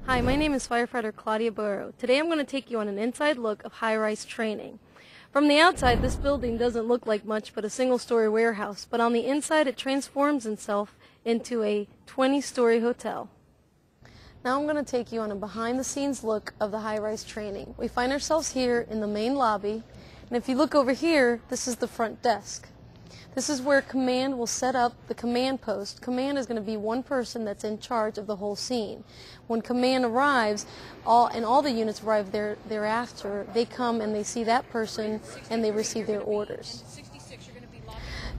Hi, my name is firefighter Claudia Burrow. Today I'm going to take you on an inside look of high-rise training. From the outside, this building doesn't look like much but a single-story warehouse, but on the inside it transforms itself into a 20-story hotel. Now I'm going to take you on a behind-the-scenes look of the high-rise training. We find ourselves here in the main lobby, and if you look over here, this is the front desk. This is where command will set up the command post. Command is going to be one person that's in charge of the whole scene. When command arrives, all the units arrive thereafter, they come and they see that person and they receive their orders.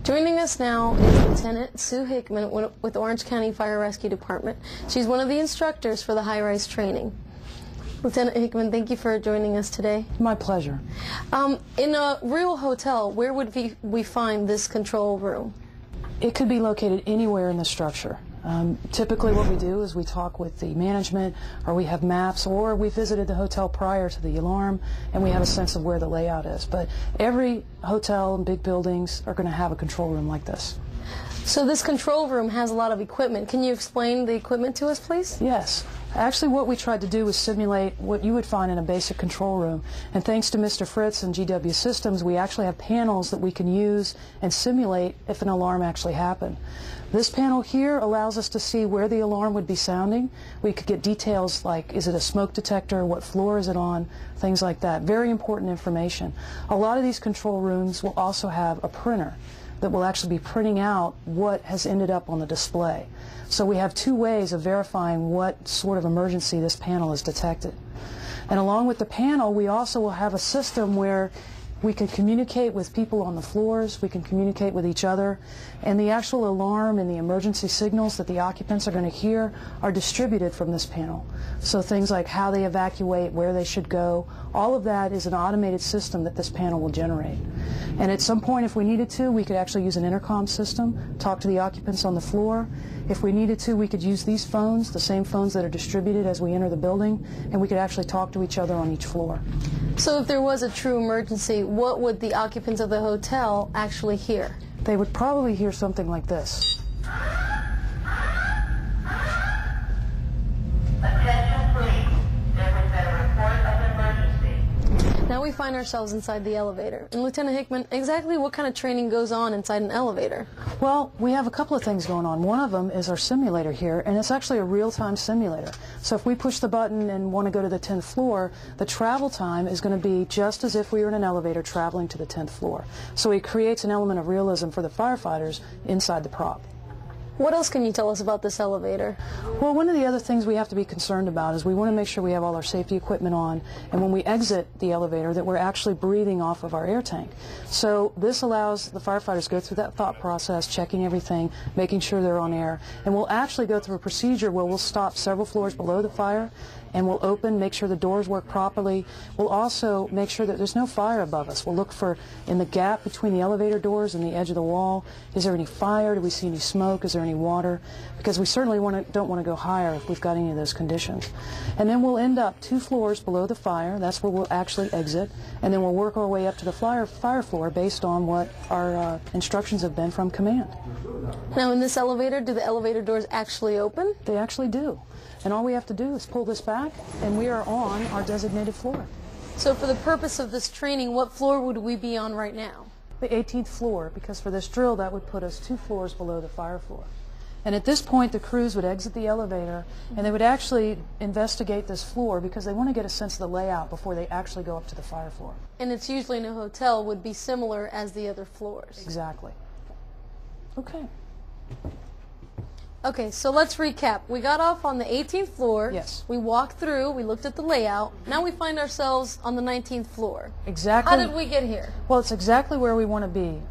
Joining us now is Lieutenant Sue Hickman with Orange County Fire Rescue Department. She's one of the instructors for the high-rise training. Lieutenant Hickman, thank you for joining us today. My pleasure. In a real hotel, where would we find this control room? It could be located anywhere in the structure. Typically what we do is we talk with the management, or we have maps, or we visited the hotel prior to the alarm and we have a sense of where the layout is. But every hotel and big buildings are going to have a control room like this. So this control room has a lot of equipment. Can you explain the equipment to us, please? Yes. Actually, what we tried to do was simulate what you would find in a basic control room. And thanks to Mr. Fritz and GW Systems, we actually have panels that we can use and simulate if an alarm actually happened. This panel here allows us to see where the alarm would be sounding. We could get details like, is it a smoke detector, what floor is it on, things like that. Very important information. A lot of these control rooms will also have a printer that will actually be printing out what has ended up on the display. So we have two ways of verifying what sort of emergency this panel has detected. And along with the panel, we also will have a system where we can communicate with people on the floors, we can communicate with each other, and the actual alarm and the emergency signals that the occupants are going to hear are distributed from this panel. So things like how they evacuate, where they should go, all of that is an automated system that this panel will generate. And at some point, if we needed to, we could actually use an intercom system, talk to the occupants on the floor. If we needed to, we could use these phones, the same phones that are distributed as we enter the building, and we could actually talk to each other on each floor. So if there was a true emergency, what would the occupants of the hotel actually hear? They would probably hear something like this. Attention police, there has been a report of emergency. Now we find ourselves inside the elevator. And Lieutenant Hickman, exactly what kind of training goes on inside an elevator? Well, we have a couple of things going on. One of them is our simulator here, and it's actually a real-time simulator. So if we push the button and want to go to the 10th floor, the travel time is going to be just as if we were in an elevator traveling to the 10th floor. So it creates an element of realism for the firefighters inside the prop. What else can you tell us about this elevator? Well, one of the other things we have to be concerned about is we want to make sure we have all our safety equipment on, and when we exit the elevator that we're actually breathing off of our air tank. So this allows the firefighters to go through that thought process, checking everything, making sure they're on air, and we'll actually go through a procedure where we'll stop several floors below the fire, and we'll open, make sure the doors work properly. We'll also make sure that there's no fire above us. We'll look for, in the gap between the elevator doors and the edge of the wall, is there any fire? Do we see any smoke? Is there any water? Because we certainly don't want to go higher if we've got any of those conditions. And then we'll end up 2 floors below the fire. That's where we'll actually exit. And then we'll work our way up to the fire floor based on what our instructions have been from command. Now in this elevator, do the elevator doors actually open? They actually do. And all we have to do is pull this back, and we are on our designated floor. So for the purpose of this training, what floor would we be on right now? The 18th floor, because for this drill that would put us 2 floors below the fire floor. And at this point the crews would exit the elevator and they would actually investigate this floor because they want to get a sense of the layout before they actually go up to the fire floor. And it's usually in a hotel would be similar as the other floors. Exactly. Okay. Okay, so let's recap. We got off on the 18th floor. Yes. We walked through, we looked at the layout. Now we find ourselves on the 19th floor. Exactly. How did we get here? Well, it's exactly where we want to be.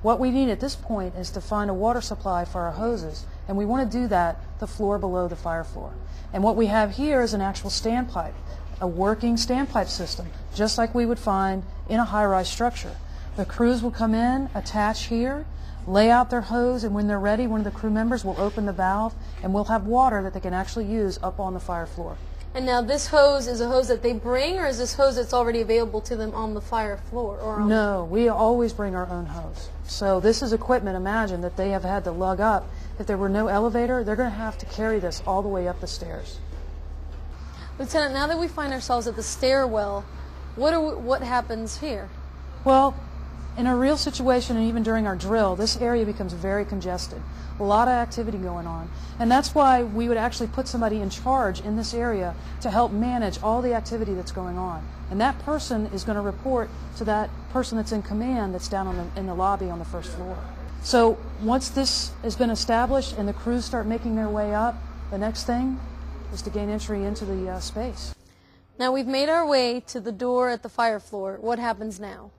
What we need at this point is to find a water supply for our hoses, and we want to do that the floor below the fire floor. And what we have here is an actual standpipe, a working standpipe system, just like we would find in a high-rise structure. The crews will come in, attach here, lay out their hose, and when they're ready, one of the crew members will open the valve, and we'll have water that they can actually use up on the fire floor. And now this hose is a hose that they bring, or is this hose that's already available to them on the fire floor? Or on No, we always bring our own hose. So this is equipment, imagine, that they have had to lug up. If there were no elevator, they're going to have to carry this all the way up the stairs. Lieutenant, now that we find ourselves at the stairwell, what happens here? Well, in a real situation and even during our drill, this area becomes very congested. A lot of activity going on. And that's why we would actually put somebody in charge in this area to help manage all the activity that's going on. And that person is going to report to that person that's in command that's down in the lobby on the first floor. So once this has been established and the crews start making their way up, the next thing is to gain entry into the space. Now we've made our way to the door at the fire floor. What happens now?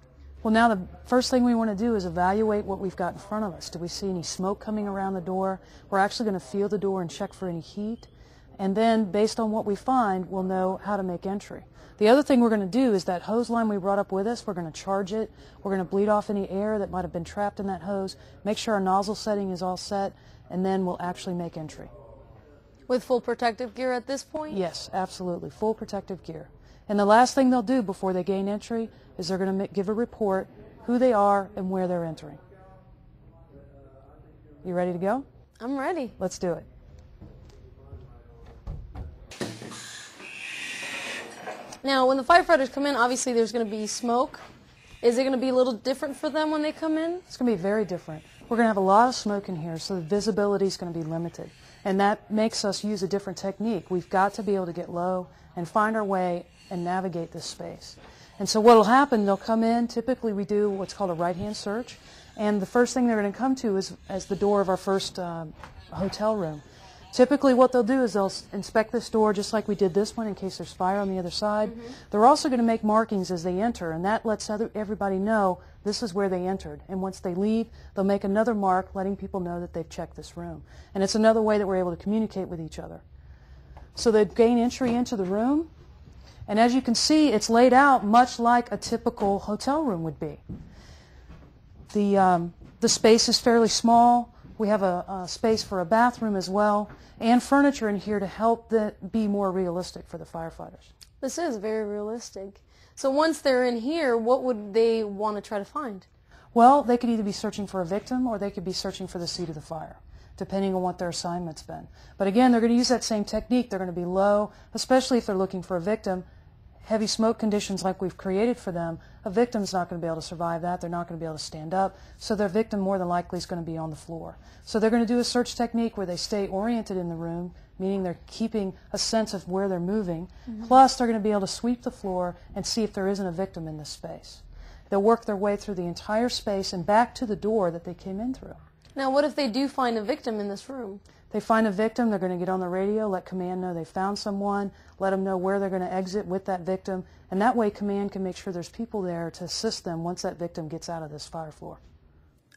Well, now the first thing we want to do is evaluate what we've got in front of us. Do we see any smoke coming around the door? We're actually going to feel the door and check for any heat. And then, based on what we find, we'll know how to make entry. The other thing we're going to do is that hose line we brought up with us, we're going to charge it. We're going to bleed off any air that might have been trapped in that hose, make sure our nozzle setting is all set, and then we'll actually make entry. With full protective gear at this point? Yes, absolutely. Full protective gear. And the last thing they'll do before they gain entry is they're going to give a report who they are and where they're entering. You ready to go? I'm ready. Let's do it. Now, when the firefighters come in, obviously there's going to be smoke. Is it going to be a little different for them when they come in? It's going to be very different. We're going to have a lot of smoke in here, so the visibility is going to be limited. And that makes us use a different technique. We've got to be able to get low and find our way and navigate this space. And so what will happen, they'll come in, typically we do what's called a right-hand search, and the first thing they're going to come to is as the door of our first hotel room. Typically what they'll do is they'll inspect this door just like we did this one in case there's fire on the other side. They're also going to make markings as they enter, and that lets everybody know this is where they entered. And once they leave, they'll make another mark letting people know that they've checked this room. And it's another way that we're able to communicate with each other. So they gain entry into the room, and as you can see, it's laid out much like a typical hotel room would be. The space is fairly small. We have a space for a bathroom as well, and furniture in here to help be more realistic for the firefighters. This is very realistic. So once they're in here, what would they want to try to find? Well, they could either be searching for a victim or they could be searching for the seat of the fire, depending on what their assignment's been. But again, they're going to use that same technique. They're going to be low, especially if they're looking for a victim. Heavy smoke conditions like we've created for them, a victim's not going to be able to survive that. They're not going to be able to stand up, so their victim more than likely is going to be on the floor. So they're going to do a search technique where they stay oriented in the room, meaning they're keeping a sense of where they're moving, plus they're going to be able to sweep the floor and see if there isn't a victim in this space. They'll work their way through the entire space and back to the door that they came in through. Now, what if they do find a victim in this room? They find a victim, they're going to get on the radio, let command know they found someone, let them know where they're going to exit with that victim, and that way command can make sure there's people there to assist them once that victim gets out of this fire floor.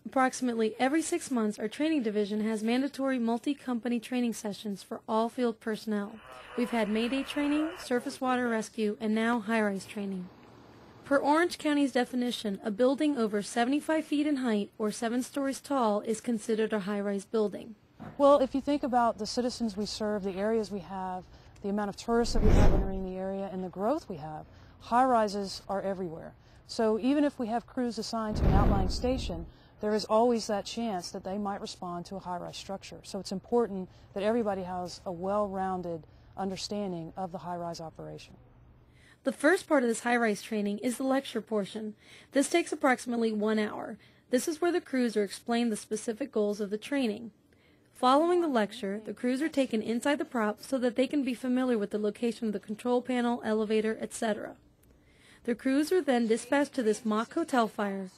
Approximately every 6 months, our training division has mandatory multi-company training sessions for all field personnel. We've had Mayday training, surface water rescue, and now high-rise training. Per Orange County's definition, a building over 75 feet in height or 7 stories tall is considered a high-rise building. Well, if you think about the citizens we serve, the areas we have, the amount of tourists that we have entering the area, and the growth we have, high-rises are everywhere. So even if we have crews assigned to an outlying station, there is always that chance that they might respond to a high-rise structure. So it's important that everybody has a well-rounded understanding of the high-rise operation. The first part of this high-rise training is the lecture portion. This takes approximately 1 hour. This is where the crews are explained the specific goals of the training. Following the lecture, the crews are taken inside the prop so that they can be familiar with the location of the control panel, elevator, etc. The crews are then dispatched to this mock hotel fire.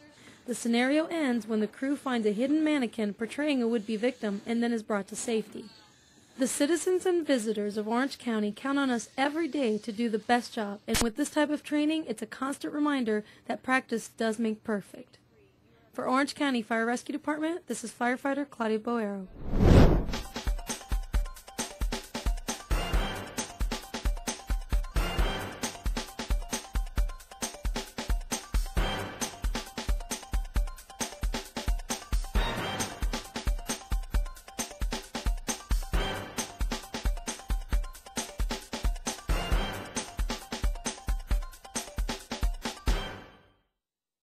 The scenario ends when the crew finds a hidden mannequin portraying a would-be victim and then is brought to safety. The citizens and visitors of Orange County count on us every day to do the best job, and with this type of training, it's a constant reminder that practice does make perfect. For Orange County Fire Rescue Department, this is firefighter Claudia Boero.